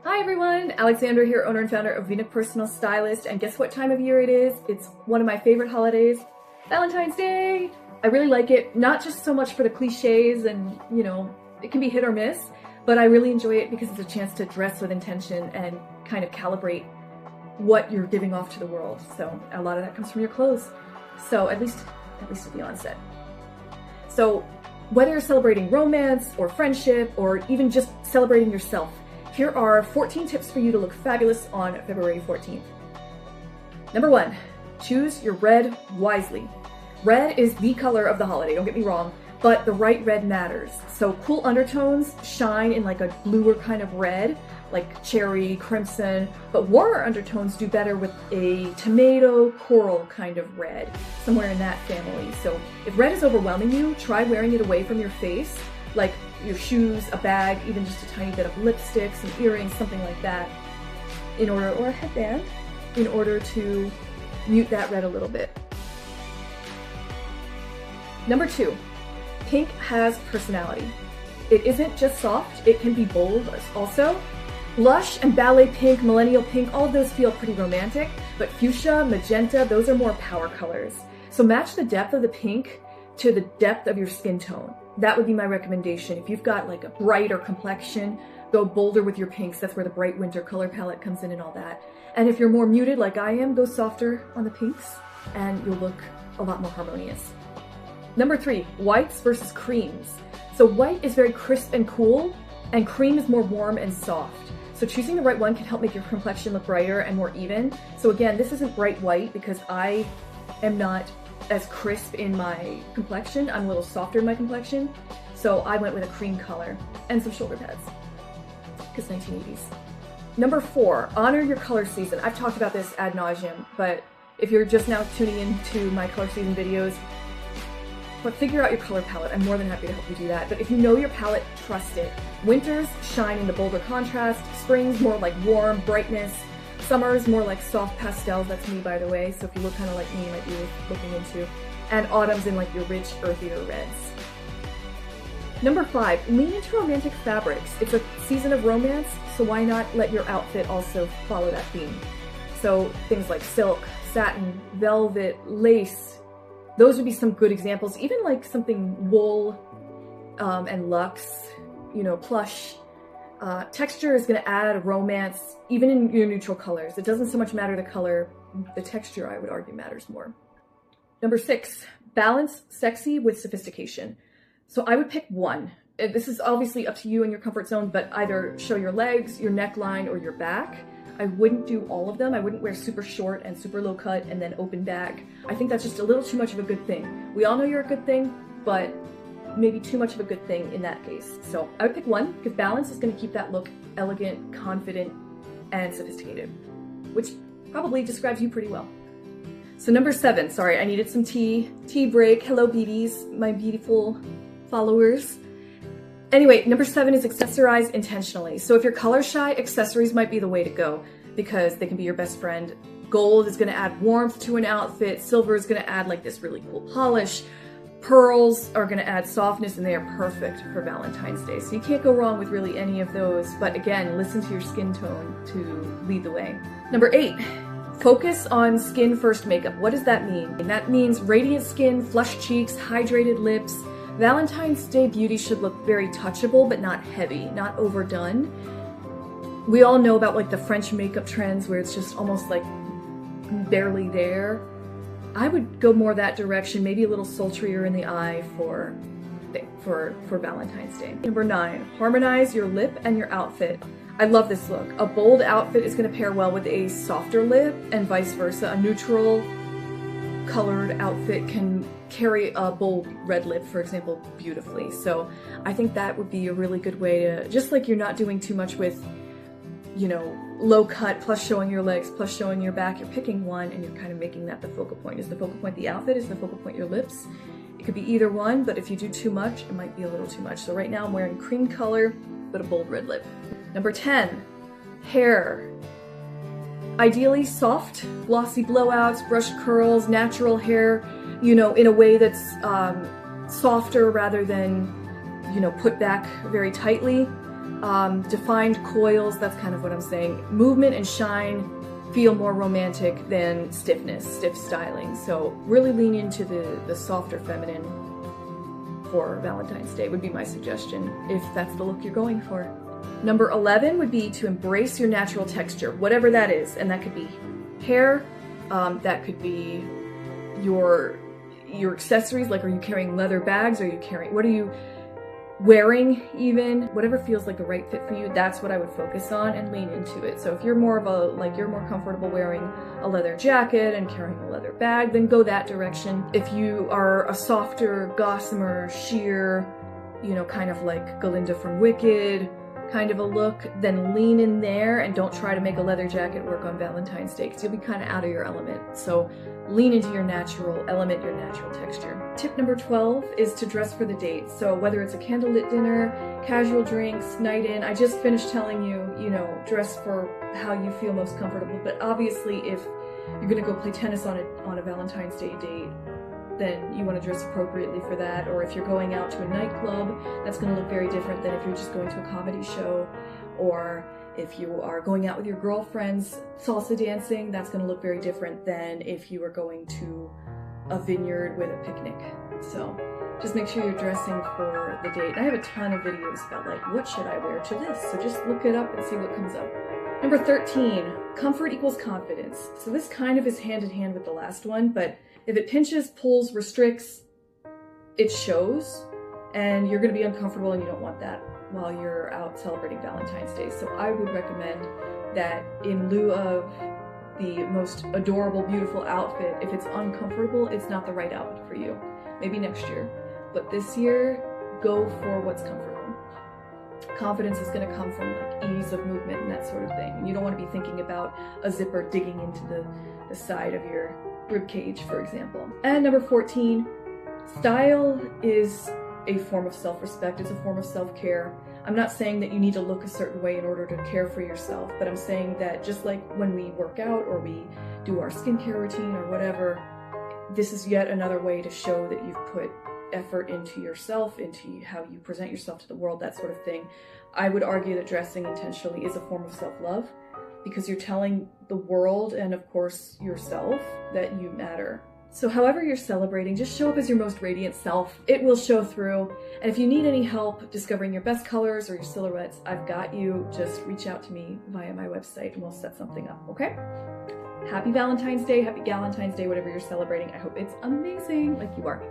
Hi everyone, Alexandra here, owner and founder of Vinok Personal Stylist, and guess what time of year it is? It's one of my favorite holidays, Valentine's Day! I really like it, not just so much for the cliches and, you know, it can be hit or miss, but I really enjoy it because it's a chance to dress with intention and kind of calibrate what you're giving off to the world. So a lot of that comes from your clothes. So at least at the onset. So whether you're celebrating romance or friendship or even just celebrating yourself, here are 14 tips for you to look fabulous on February 14th. Number 1, choose your red wisely. Red is the color of the holiday, don't get me wrong, but the right red matters. So cool undertones shine in like a bluer kind of red, like cherry, crimson, but warmer undertones do better with a tomato coral kind of red, somewhere in that family. So if red is overwhelming you, try wearing it away from your face, like your shoes, a bag, even just a tiny bit of lipstick, some earrings, something like that, or a headband, in order to mute that red a little bit. Number 2, pink has personality. It isn't just soft, it can be bold also. Blush and ballet pink, millennial pink, all of those feel pretty romantic, but fuchsia, magenta, those are more power colors. So match the depth of the pink to the depth of your skin tone. That would be my recommendation. If you've got like a brighter complexion, go bolder with your pinks. That's where the bright winter color palette comes in and all that. And if you're more muted like I am, go softer on the pinks and you'll look a lot more harmonious. Number 3, whites versus creams. So white is very crisp and cool, and cream is more warm and soft. So choosing the right one can help make your complexion look brighter and more even. So again, this isn't bright white because I am not as crisp in my complexion. I'm a little softer in my complexion. So I went with a cream color and some shoulder pads, because 1980s. Number 4, honor your color season. I've talked about this ad nauseum, but if you're just now tuning into my color season videos, but figure out your color palette. I'm more than happy to help you do that. But if you know your palette, trust it. Winters shine in the bolder contrast. Springs more like warm brightness. Summers more like soft pastels. That's me, by the way. So if you look kind of like me, you might be looking into. And autumns in like your rich, earthier reds. Number 5, lean into romantic fabrics. It's a season of romance, so why not let your outfit also follow that theme? So things like silk, satin, velvet, lace. Those would be some good examples. Even like something wool and luxe, you know, plush. Texture is going to add romance, even in your neutral colors. It doesn't so much matter the color, the texture, I would argue, matters more. Number 6, balance sexy with sophistication. So I would pick one. This is obviously up to you and your comfort zone, but either show your legs, your neckline, or your back. I wouldn't do all of them. I wouldn't wear super short and super low cut and then open back. I think that's just a little too much of a good thing. We all know you're a good thing, but maybe too much of a good thing in that case. So I would pick one because balance is going to keep that look elegant, confident, and sophisticated, which probably describes you pretty well. So number 7, sorry, I needed some tea break. Hello beauties, my beautiful followers. Anyway, number 7 is accessorize intentionally. So if you're color shy, accessories might be the way to go because they can be your best friend. Gold is going to add warmth to an outfit. Silver is going to add like this really cool polish. Pearls are going to add softness, and they are perfect for Valentine's Day. So you can't go wrong with really any of those. But again, listen to your skin tone to lead the way. Number 8, focus on skin first makeup. What does that mean? And that means radiant skin, flushed cheeks, hydrated lips. Valentine's Day beauty should look very touchable, but not heavy, not overdone. We all know about like the French makeup trends where it's just almost like barely there. I would go more that direction, maybe a little sultrier in the eye for Valentine's Day. Number 9, harmonize your lip and your outfit. I love this look. A bold outfit is going to pair well with a softer lip and vice versa. A neutral colored outfit can carry a bold red lip, for example, beautifully. So I think that would be a really good way to, just like you're not doing too much with, you know, low cut plus showing your legs plus showing your back, you're picking one and you're kind of making that the focal point. Is the focal point the outfit? Is the focal point your lips? It could be either one, but if you do too much, it might be a little too much. So right now I'm wearing cream color, but a bold red lip. Number 10, hair. Ideally soft, glossy blowouts, brushed curls, natural hair, you know, in a way that's softer rather than, you know, put back very tightly. Defined coils, that's kind of what I'm saying. Movement and shine feel more romantic than stiffness, stiff styling. So really lean into the softer feminine for Valentine's Day would be my suggestion, if that's the look you're going for. Number 11 would be to embrace your natural texture, whatever that is. And that could be hair, that could be your accessories, like are you carrying leather bags, what are you wearing even? Whatever feels like the right fit for you, that's what I would focus on and lean into it. So if you're more comfortable wearing a leather jacket and carrying a leather bag, then go that direction. If you are a softer, gossamer, sheer, kind of like Galinda from Wicked kind of a look, then lean in there and don't try to make a leather jacket work on Valentine's Day because you'll be kind of out of your element. So lean into your natural element, your natural texture. Tip number 12 is to dress for the date. So whether it's a candlelit dinner, casual drinks, night in, I just finished telling you, dress for how you feel most comfortable. But obviously if you're gonna go play tennis on a Valentine's Day date, then you want to dress appropriately for that. Or if you're going out to a nightclub, that's going to look very different than if you're just going to a comedy show. Or if you are going out with your girlfriends salsa dancing, that's going to look very different than if you are going to a vineyard with a picnic. So just make sure you're dressing for the date. I have a ton of videos about like, what should I wear to this? So just look it up and see what comes up. Number 13, comfort equals confidence. So this kind of is hand in hand with the last one, but if it pinches, pulls, restricts, it shows, and you're going to be uncomfortable and you don't want that while you're out celebrating Valentine's Day. So I would recommend that in lieu of the most adorable, beautiful outfit, if it's uncomfortable, it's not the right outfit for you. Maybe next year. But this year, go for what's comfortable. Confidence is going to come from like ease of movement and that sort of thing. You don't want to be thinking about a zipper digging into the side of your rib cage, for example. And number 14, style is a form of self-respect. It's a form of self-care. I'm not saying that you need to look a certain way in order to care for yourself, but I'm saying that just like when we work out or we do our skincare routine or whatever, this is yet another way to show that you've put effort into yourself, into how you present yourself to the world, that sort of thing. I would argue that dressing intentionally is a form of self-love, because you're telling the world and of course yourself that you matter. So however you're celebrating, just show up as your most radiant self. It will show through. And if you need any help discovering your best colors or your silhouettes, I've got you. Just reach out to me via my website and we'll set something up, okay? Happy Valentine's Day, happy Galentine's Day, whatever you're celebrating. I hope it's amazing like you are.